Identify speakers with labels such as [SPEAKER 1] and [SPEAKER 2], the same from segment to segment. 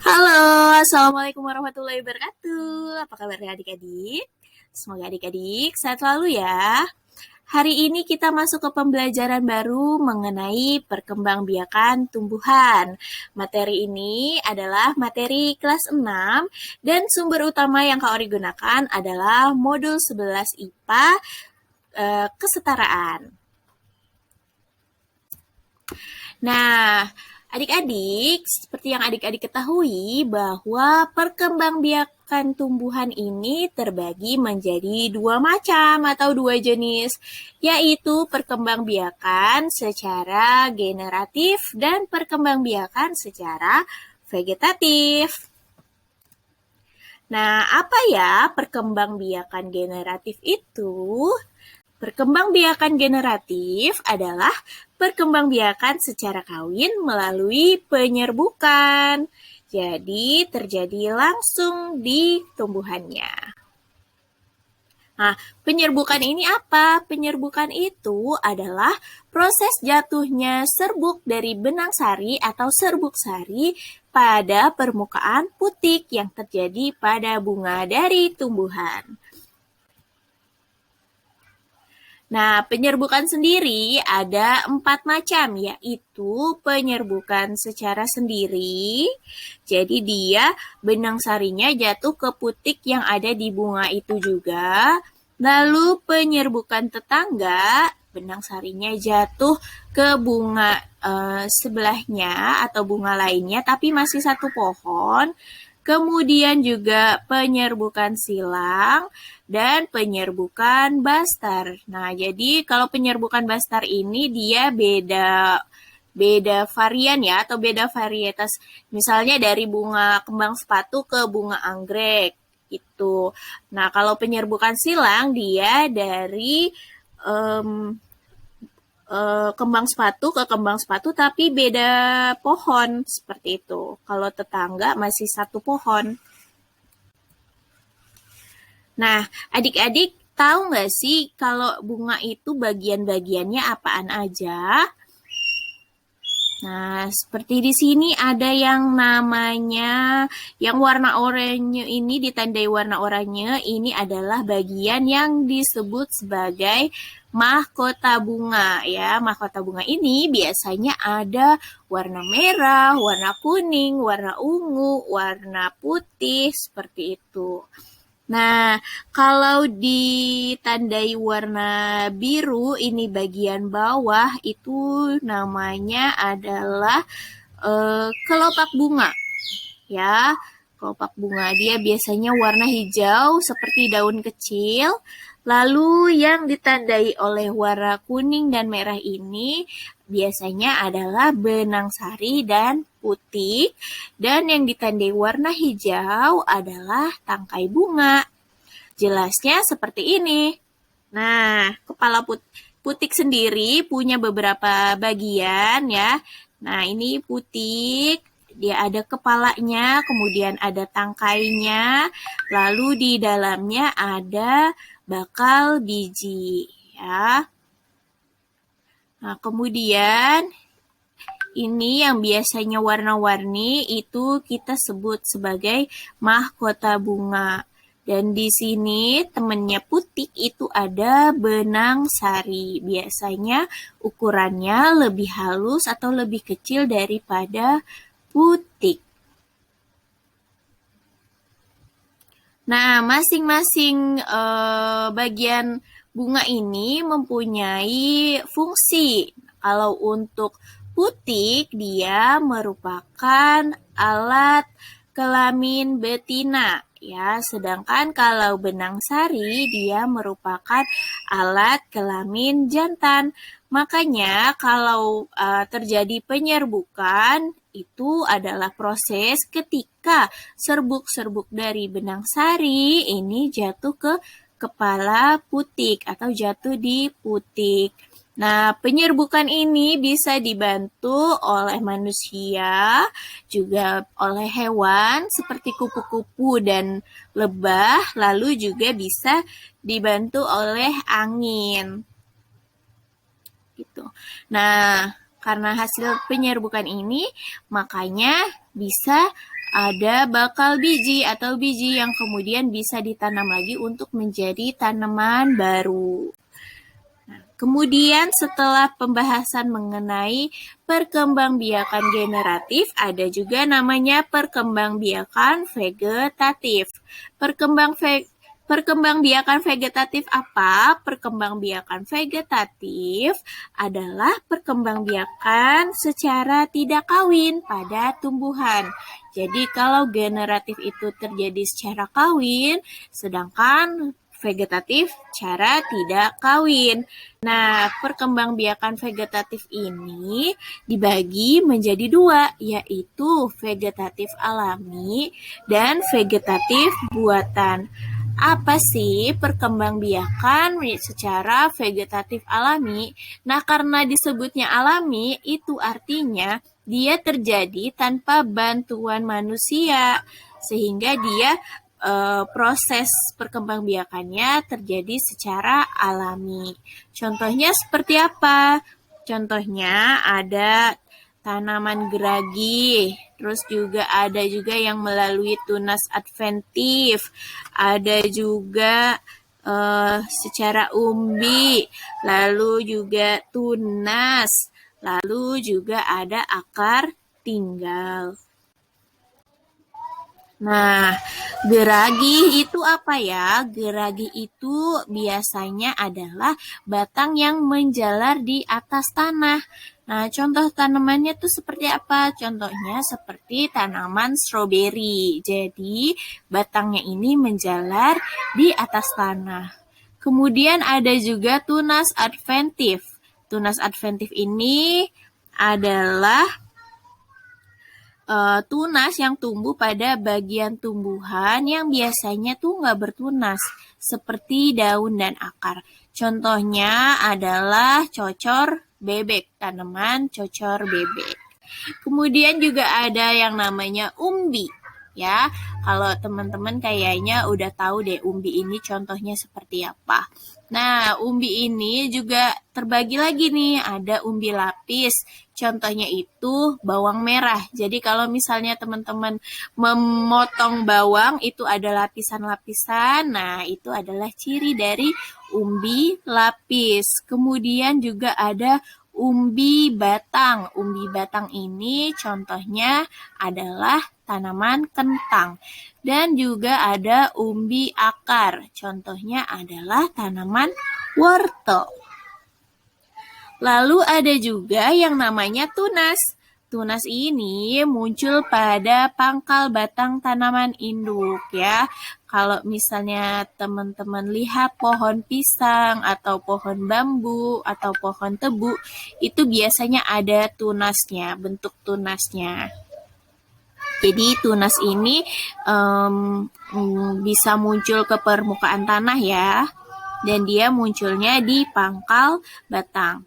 [SPEAKER 1] Halo, Assalamualaikum warahmatullahi wabarakatuh. Apa kabarnya adik-adik? Semoga adik-adik sehat selalu ya. Hari ini kita masuk ke pembelajaran baru mengenai perkembangbiakan tumbuhan. Materi ini adalah materi kelas 6 dan sumber utama yang Kak Ori gunakan adalah modul 11 IPA kesetaraan. Nah, adik-adik, seperti yang adik-adik ketahui bahwa perkembangbiakan tumbuhan ini terbagi menjadi dua macam atau dua jenis, yaitu perkembangbiakan secara generatif dan perkembangbiakan secara vegetatif. Nah, apa ya perkembangbiakan generatif itu? Perkembangbiakan generatif adalah perkembangbiakan secara kawin melalui penyerbukan. Jadi terjadi langsung di tumbuhannya. Nah, penyerbukan ini apa? Penyerbukan itu adalah proses jatuhnya serbuk dari benang sari atau serbuk sari pada permukaan putik yang terjadi pada bunga dari tumbuhan. Nah, penyerbukan sendiri ada 4 macam, yaitu penyerbukan secara sendiri. Jadi dia benang sarinya jatuh ke putik yang ada di bunga itu juga. Lalu penyerbukan tetangga, benang sarinya jatuh ke bunga sebelahnya atau bunga lainnya, tapi masih satu pohon. Kemudian juga penyerbukan silang dan penyerbukan bastar. Nah, jadi kalau penyerbukan bastar ini dia beda varian ya atau beda varietas. Misalnya dari bunga kembang sepatu ke bunga anggrek itu. Nah, kalau penyerbukan silang dia dari kembang sepatu ke kembang sepatu tapi beda pohon seperti itu. Kalau tetangga masih satu pohon. Nah, adik-adik tahu nggak sih kalau bunga itu bagian-bagiannya apaan aja? Nah, seperti di sini ada yang namanya, yang warna oranye ini ditandai warna oranye, ini adalah bagian yang disebut sebagai mahkota bunga ya. Mahkota bunga ini biasanya ada warna merah, warna kuning, warna ungu, warna putih, seperti itu. Nah, kalau ditandai warna biru, ini bagian bawah itu namanya adalah kelopak bunga. Ya, kelopak bunga dia biasanya warna hijau seperti daun kecil. Lalu yang ditandai oleh warna kuning dan merah ini biasanya adalah benang sari dan putih. Dan yang ditandai warna hijau adalah tangkai bunga. Jelasnya seperti ini. Nah, kepala putik sendiri punya beberapa bagian ya. Nah, ini putik, dia ada kepalanya, kemudian ada tangkainya, lalu di dalamnya ada bakal biji ya. Nah, kemudian ini yang biasanya warna-warni itu kita sebut sebagai mahkota bunga. Dan di sini temennya putik itu ada benang sari. Biasanya ukurannya lebih halus atau lebih kecil daripada putik. Nah, masing-masing bagian bunga ini mempunyai fungsi. Kalau untuk putik, dia merupakan alat kelamin betina. Ya, sedangkan kalau benang sari dia merupakan alat kelamin jantan. Makanya kalau terjadi penyerbukan itu adalah proses ketika serbuk-serbuk dari benang sari ini jatuh ke kepala putik atau jatuh di putik. Nah, penyerbukan ini bisa dibantu oleh manusia, juga oleh hewan seperti kupu-kupu dan lebah, lalu juga bisa dibantu oleh angin. Gitu. Nah, karena hasil penyerbukan ini, makanya bisa ada bakal biji atau biji yang kemudian bisa ditanam lagi untuk menjadi tanaman baru. Kemudian setelah pembahasan mengenai perkembangbiakan generatif, ada juga namanya perkembangbiakan vegetatif. Perkembangbiakan vegetatif apa? Perkembangbiakan vegetatif adalah perkembangbiakan secara tidak kawin pada tumbuhan. Jadi kalau generatif itu terjadi secara kawin, sedangkan vegetatif cara tidak kawin. Nah, perkembangbiakan vegetatif ini dibagi menjadi dua, yaitu vegetatif alami dan vegetatif buatan. Apa sih perkembangbiakan secara vegetatif alami? Nah, karena disebutnya alami, itu artinya dia terjadi tanpa bantuan manusia, sehingga dia proses perkembangbiakannya terjadi secara alami. Contohnya seperti apa? Contohnya ada tanaman geragi, terus juga ada juga yang melalui tunas adventif, ada juga secara umbi, lalu juga tunas, lalu juga ada akar tinggal. Nah, geragi itu apa ya? Geragi itu biasanya adalah batang yang menjalar di atas tanah. Nah, contoh tanamannya tuh seperti apa? Contohnya seperti tanaman stroberi. Jadi, batangnya ini menjalar di atas tanah. Kemudian ada juga tunas adventif. Tunas adventif ini adalah tunas yang tumbuh pada bagian tumbuhan yang biasanya tuh nggak bertunas, seperti daun dan akar. Contohnya adalah cocor bebek, tanaman cocor bebek. Kemudian juga ada yang namanya umbi. Ya, kalau teman-teman kayaknya udah tahu deh umbi ini contohnya seperti apa. Nah, umbi ini juga terbagi lagi nih, ada umbi lapis. Contohnya itu bawang merah. Jadi kalau misalnya teman-teman memotong bawang itu ada lapisan-lapisan. Nah, itu adalah ciri dari umbi lapis. Kemudian juga ada umbi batang. Umbi batang ini contohnya adalah tanaman kentang. Dan juga ada umbi akar. Contohnya adalah tanaman wortel. Lalu ada juga yang namanya tunas. Tunas ini muncul pada pangkal batang tanaman induk ya. Kalau misalnya teman-teman lihat pohon pisang atau pohon bambu atau pohon tebu, itu biasanya ada tunasnya, bentuk tunasnya. Jadi tunas ini bisa muncul ke permukaan tanah ya, dan dia munculnya di pangkal batang.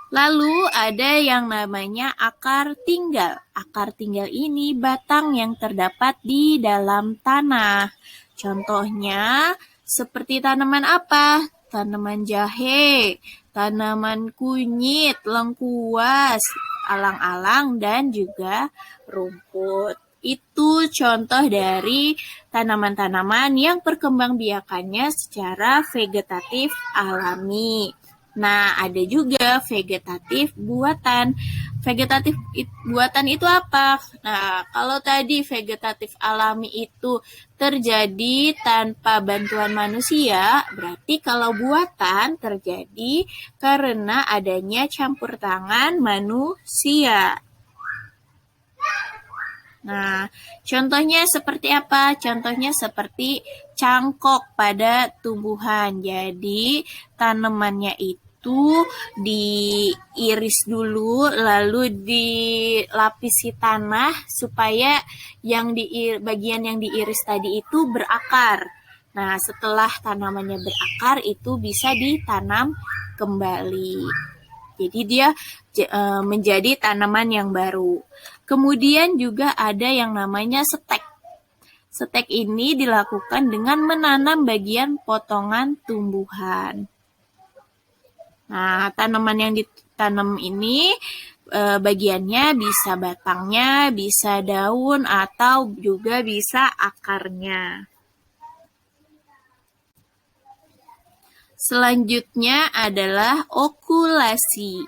[SPEAKER 1] Lalu ada yang namanya akar tinggal. Akar tinggal ini batang yang terdapat di dalam tanah. Contohnya seperti tanaman apa? Tanaman jahe, tanaman kunyit, lengkuas, alang-alang, dan juga rumput. Itu contoh dari tanaman-tanaman yang perkembangbiakannya secara vegetatif alami. Nah, ada juga vegetatif buatan. Vegetatif buatan itu apa? Nah, kalau tadi vegetatif alami itu terjadi tanpa bantuan manusia, berarti kalau buatan terjadi karena adanya campur tangan manusia. Nah, contohnya seperti apa? Contohnya seperti cangkok pada tumbuhan. Jadi, tanamannya itu diiris dulu, lalu dilapisi tanah supaya bagian yang diiris tadi itu berakar. Nah, setelah tanamannya berakar, itu bisa ditanam kembali. Jadi dia menjadi tanaman yang baru. Kemudian juga ada yang namanya stek. Stek ini dilakukan dengan menanam bagian potongan tumbuhan. Nah, tanaman yang ditanam ini bagiannya, bisa batangnya, bisa daun, atau juga bisa akarnya. Selanjutnya adalah okulasi.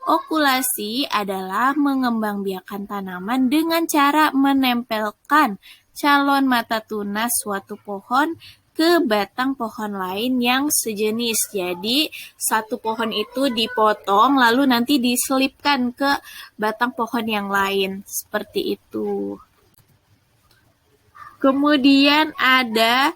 [SPEAKER 1] Okulasi adalah mengembangbiakan tanaman dengan cara menempelkan calon mata tunas suatu pohon ke batang pohon lain yang sejenis. Jadi, satu pohon itu dipotong lalu nanti diselipkan ke batang pohon yang lain. Seperti itu. Kemudian ada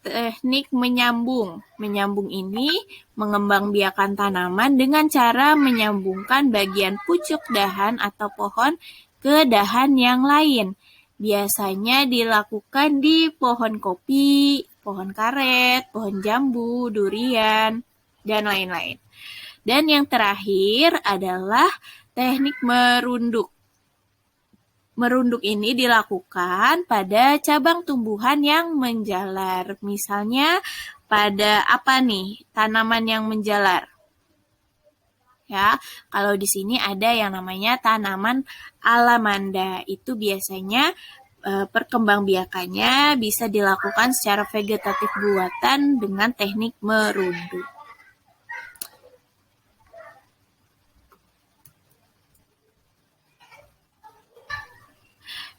[SPEAKER 1] teknik menyambung. Menyambung ini mengembangbiakan tanaman dengan cara menyambungkan bagian pucuk dahan atau pohon ke dahan yang lain. Biasanya dilakukan di pohon kopi, pohon karet, pohon jambu, durian, dan lain-lain. Dan yang terakhir adalah teknik merunduk. Merunduk ini dilakukan pada cabang tumbuhan yang menjalar. Misalnya pada apa nih? Tanaman yang menjalar. Ya, kalau di sini ada yang namanya tanaman alamanda. Itu biasanya perkembangbiakannya bisa dilakukan secara vegetatif buatan dengan teknik merunduk.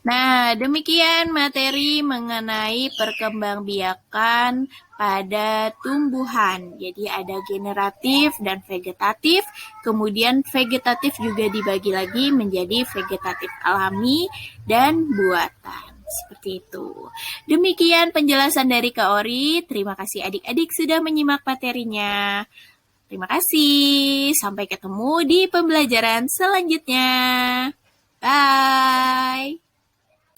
[SPEAKER 1] Nah, demikian materi mengenai perkembangbiakan pada tumbuhan. Jadi ada generatif dan vegetatif, kemudian vegetatif juga dibagi lagi menjadi vegetatif alami dan buatan. Seperti itu. Demikian penjelasan dari Kak Ori. Terima kasih adik-adik sudah menyimak materinya. Terima kasih. Sampai ketemu di pembelajaran selanjutnya.